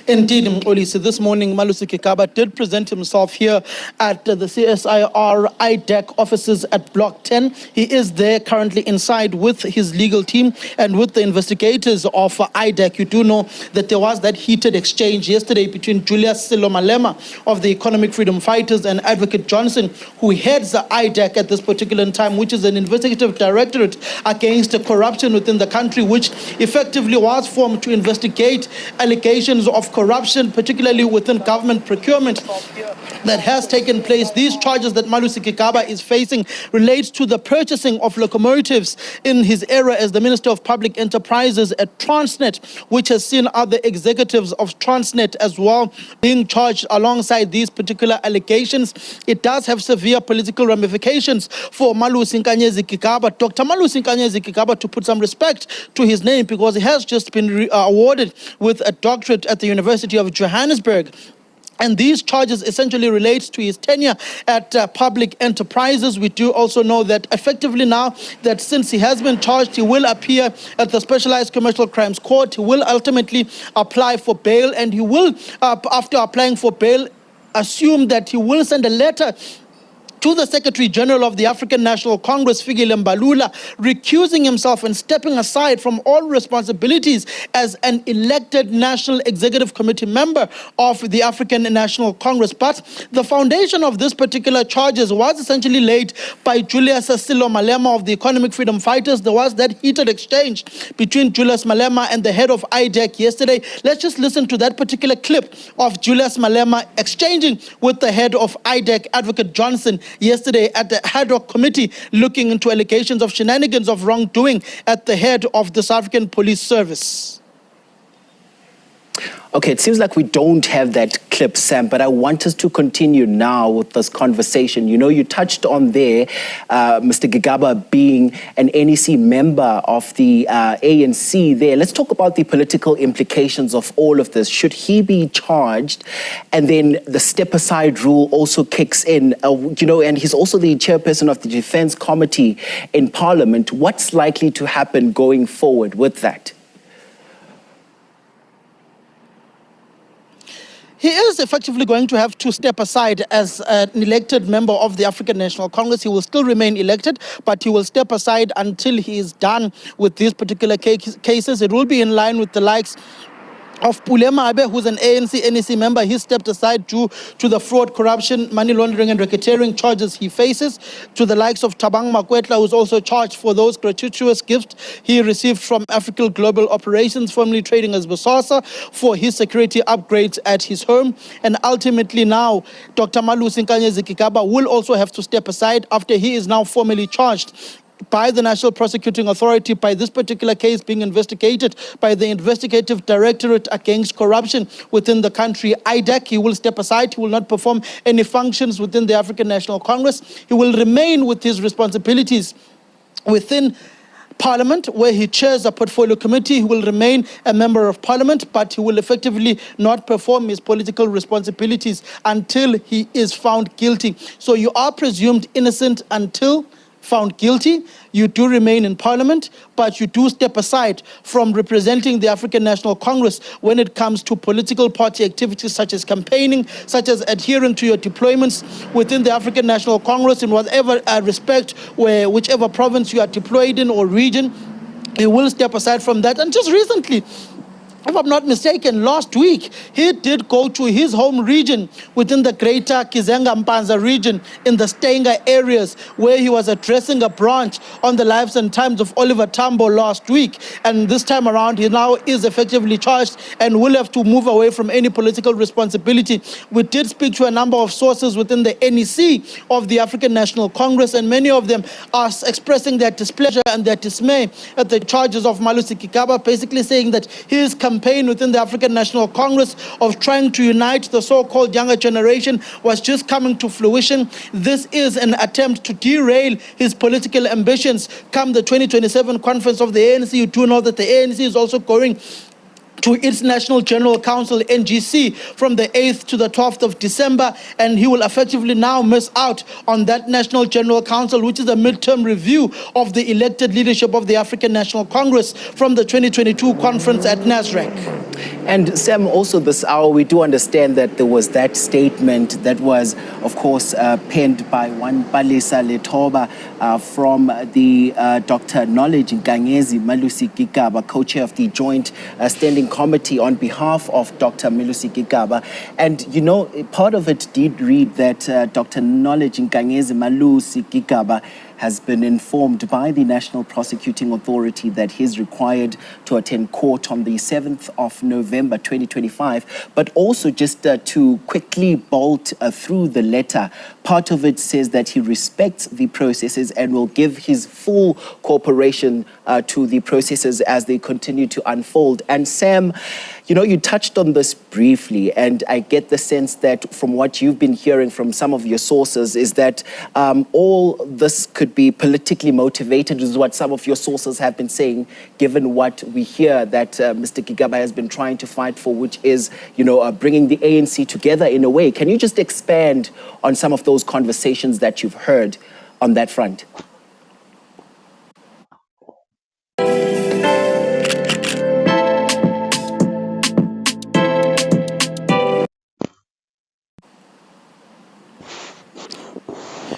Indeed, Mxolisi, this morning Malusi Gigaba did present himself here at the CSIR IDEC offices at Block 10. He is there currently inside with his legal team and with the investigators of IDEC. You do know that there was that heated exchange yesterday between Julius Silo Malema of the Economic Freedom Fighters and Advocate Johnson, who heads the IDEC at this particular time, which is an investigative directorate against corruption within the country, which effectively was formed to investigate allegations of corruption, particularly within government procurement, that has taken place. These charges that Malusi Gigaba is facing relates to the purchasing of locomotives in his era as the Minister of Public Enterprises at Transnet, which has seen other executives of Transnet as well being charged alongside these particular allegations. It does have severe political ramifications for Malusi Gigaba, Dr. Malusi Gigaba, to put some respect to his name, because he has just been awarded with a doctorate at the University of Johannesburg. And these charges essentially relate to his tenure at public enterprises. We do also know that effectively now that since he has been charged, he will appear at the Specialized Commercial Crimes Court. He will ultimately apply for bail, and he will, after applying for bail, assume that he will send a letter to the Secretary General of the African National Congress, Fikile Mbalula, recusing himself and stepping aside from all responsibilities as an elected National Executive Committee member of the African National Congress. But the foundation of this particular charges was essentially laid by Julius Silo Malema of the Economic Freedom Fighters. There was that heated exchange between Julius Malema and the head of IDEC yesterday. Let's just listen to that particular clip of Julius Malema exchanging with the head of IDEC, Advocate Johnson, yesterday at the ad hoc committee looking into allegations of shenanigans of wrongdoing at the head of the South African Police Service. Okay, it seems like we don't have that clip, Sam, but I want us to continue now with this conversation. You know, you touched on there, Mr. Gigaba being an NEC member of the ANC there. Let's talk about the political implications of all of this. Should he be charged? And then the step-aside rule also kicks in, you know, and he's also the chairperson of the Defence Committee in Parliament. What's likely to happen going forward with that? He is effectively going to have to step aside as an elected member of the African National Congress. He will still remain elected, but he will step aside until he is done with these particular cases. It will be in line with the likes of Pulema Abe, who's an ANC NEC member. He stepped aside due to the fraud, corruption, money laundering and racketeering charges he faces. To the likes of Thabang Makwetla, who's also charged for those gratuitous gifts he received from African Global Operations, formerly trading as Bosasa, for his security upgrades at his home. And ultimately now, Dr. Malusi Gigaba will also have to step aside after he is now formally charged by the National Prosecuting Authority, by this particular case being investigated by the Investigative Directorate Against Corruption within the country, IDEC. He will step aside. He will not perform any functions within the African National Congress. He will remain with his responsibilities within Parliament, where he chairs a portfolio committee. He will remain a member of Parliament, but he will effectively not perform his political responsibilities until he is found guilty. So you are presumed innocent until found guilty. You do remain in Parliament, but you do step aside from representing the African National Congress when it comes to political party activities such as campaigning, such as adhering to your deployments within the African National Congress in whatever respect, whichever province you are deployed in or region. You will step aside from that. And just recently, if I'm not mistaken, last week, he did go to his home region within the greater Kizenga Mpanza region in the Stenga areas, where he was addressing a branch on the lives and times of Oliver Tambo last week. And this time around, he now is effectively charged and will have to move away from any political responsibility. We did speak to a number of sources within the NEC of the African National Congress, and many of them are expressing their displeasure and their dismay at the charges of Malusi Gigaba, basically saying that his campaign within the African National Congress of trying to unite the so-called younger generation was just coming to fruition. This is an attempt to derail his political ambitions come the 2027 conference of the ANC. You do know that the ANC is also going to its National General Council, NGC, from the 8th to the 12th of December, and he will effectively now miss out on that National General Council, which is a midterm review of the elected leadership of the African National Congress from the 2022 conference at Nasrec. And Sam, also this hour, we do understand that there was that statement that was, of course, penned by one Palesa Letoba from the Dr. Knowledge Nkangezi Malusi Gigaba, co-chair of the Joint Standing Committee on behalf of Dr. Malusi Gigaba. And, you know, part of it did read that Dr. Knowledge Nkangezi Malusi Gigaba has been informed by the National Prosecuting Authority that he's required to attend court on the 7th of November 2025. But also just to quickly bolt through the letter, part of it says that he respects the processes and will give his full cooperation to the processes as they continue to unfold. And Sam, you know, you touched on this briefly, and I get the sense that from what you've been hearing from some of your sources is that all this could be politically motivated, is what some of your sources have been saying, given what we hear that Mr. Gigaba has been trying to fight for, which is, you know, bringing the ANC together in a way. Can you just expand on some of those conversations that you've heard on that front?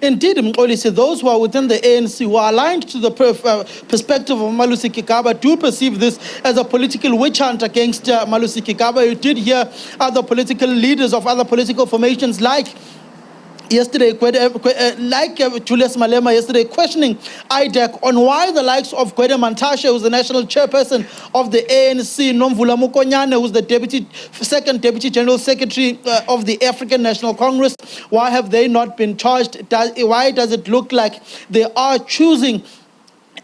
Indeed, Mxolisi, those who are within the ANC who are aligned to the perspective of Malusi Gigaba do perceive this as a political witch hunt against Malusi Gigaba. You did hear other political leaders of other political formations like yesterday, Julius Malema yesterday, questioning IDEC on why the likes of Gwede Mantashe, who's the national chairperson of the ANC, Nomvula Mokonyane, who's the second deputy general secretary of the African National Congress, why have they not been charged? Why does it look like they are choosing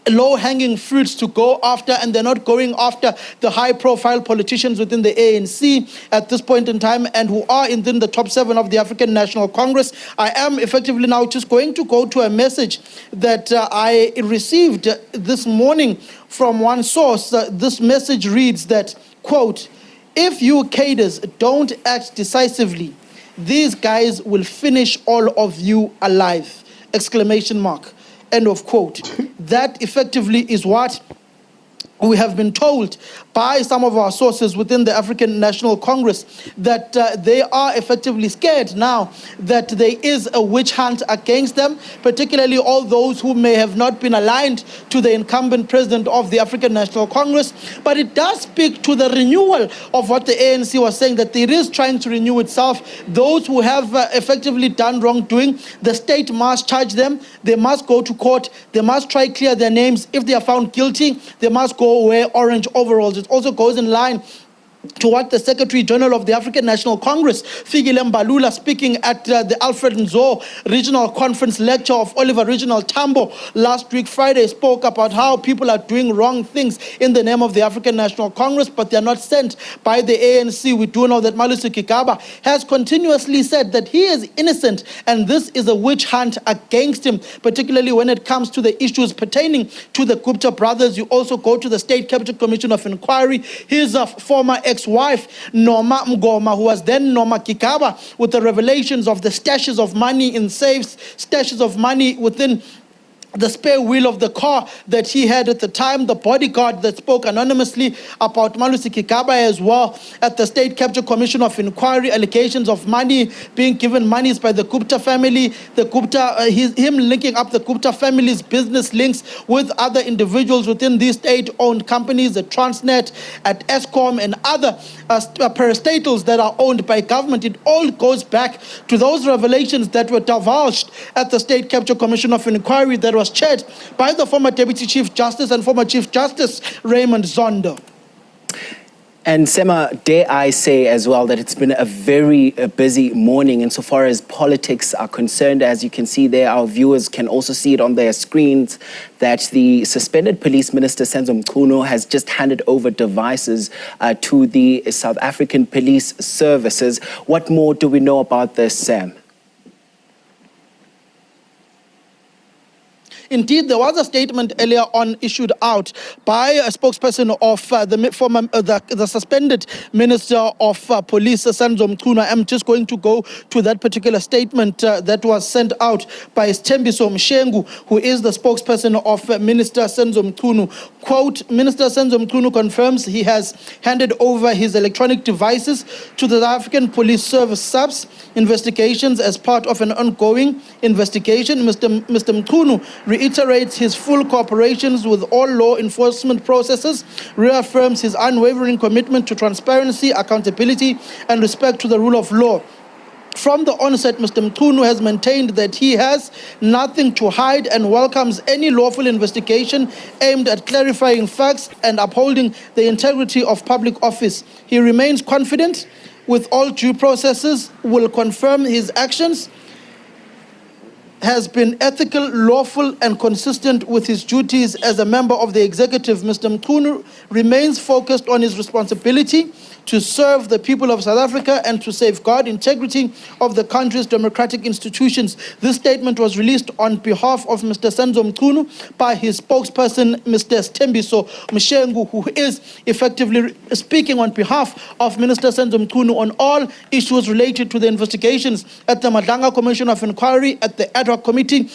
low-hanging fruits to go after, and they're not going after the high-profile politicians within the ANC at this point in time and who are within the top 7 of the African National Congress? I am effectively now just going to go to a message that I received this morning from one source. This message reads that, quote, "If you cadres don't act decisively, these guys will finish all of you alive!" Exclamation mark. End of quote. That effectively is what we have been told by some of our sources within the African National Congress, that they are effectively scared now that there is a witch hunt against them, particularly all those who may have not been aligned to the incumbent president of the African National Congress. But it does speak to the renewal of what the ANC was saying, that it is trying to renew itself. Those who have effectively done wrongdoing, the state must charge them, they must go to court, they must try clear their names. If they are found guilty, they must go wear orange overalls. It also goes in line to what the Secretary General of the African National Congress, Fikile Mbalula, speaking at the Alfred Nzo Regional Conference lecture of Oliver Regional Tambo last week, Friday, spoke about how people are doing wrong things in the name of the African National Congress, but they're not sent by the ANC. We do know that Malusi Gigaba has continuously said that he is innocent, and this is a witch hunt against him, particularly when it comes to the issues pertaining to the Gupta brothers. You also go to the State Capital Commission of Inquiry. His former ex-wife, Noma Mgoma, who was then Noma Gigaba, with the revelations of the stashes of money in safes, stashes of money within the spare wheel of the car that he had at the time, the bodyguard that spoke anonymously about Malusi Gigaba as well at the State Capital Commission of Inquiry, allegations of money being given monies by the Gupta family, him linking up the Gupta family's business links with other individuals within these state-owned companies at Transnet, at Eskom, and other parastatals that are owned by government. It all goes back to those revelations that were divulged at the State Capital Commission of Inquiry that was chaired by the former Deputy Chief Justice and former Chief Justice Raymond Zondo. And Sema, dare I say as well that it's been a very busy morning insofar as politics are concerned. As you can see there, our viewers can also see it on their screens, that the suspended police minister, Senzo Mchunu, has just handed over devices to the South African Police Services. What more do we know about this, Sam? Indeed, there was a statement earlier on issued out by a spokesperson of the suspended Minister of Police, Senzo Mchunu. I'm just going to go to that particular statement that was sent out by Sthembiso Mshengu, who is the spokesperson of Minister Senzo Mchunu. Quote, Minister Senzo Mchunu confirms he has handed over his electronic devices to the South African Police Service SAPS investigations as part of an ongoing investigation. Mr. Mchunu reiterates his full cooperation with all law enforcement processes, reaffirms his unwavering commitment to transparency, accountability, and respect to the rule of law. From the onset, Mr. Mchunu has maintained that he has nothing to hide and welcomes any lawful investigation aimed at clarifying facts and upholding the integrity of public office. He remains confident with all due processes, will confirm his actions has been ethical, lawful, and consistent with his duties as a member of the executive. Mr. Mchunu remains focused on his responsibility to serve the people of South Africa and to safeguard integrity of the country's democratic institutions. This statement was released on behalf of Mr. Senzo Mchunu by his spokesperson, Mr. Sthembiso Mshengu, who is effectively speaking on behalf of Minister Senzo Mchunu on all issues related to the investigations at the Madlanga Commission of Inquiry, at the ad hoc committee.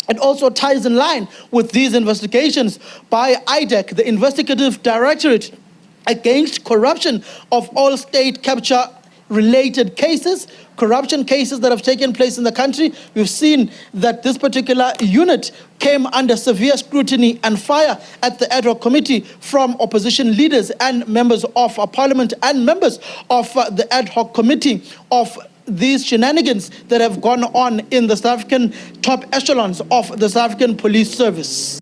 It also ties in line with these investigations by IDEC, the Investigative Directorate Against Corruption of all state capture related cases, corruption cases that have taken place in the country. We've seen that this particular unit came under severe scrutiny and fire at the ad hoc committee from opposition leaders and members of parliament and members of the ad hoc committee of these shenanigans that have gone on in the South African top echelons of the South African Police Service.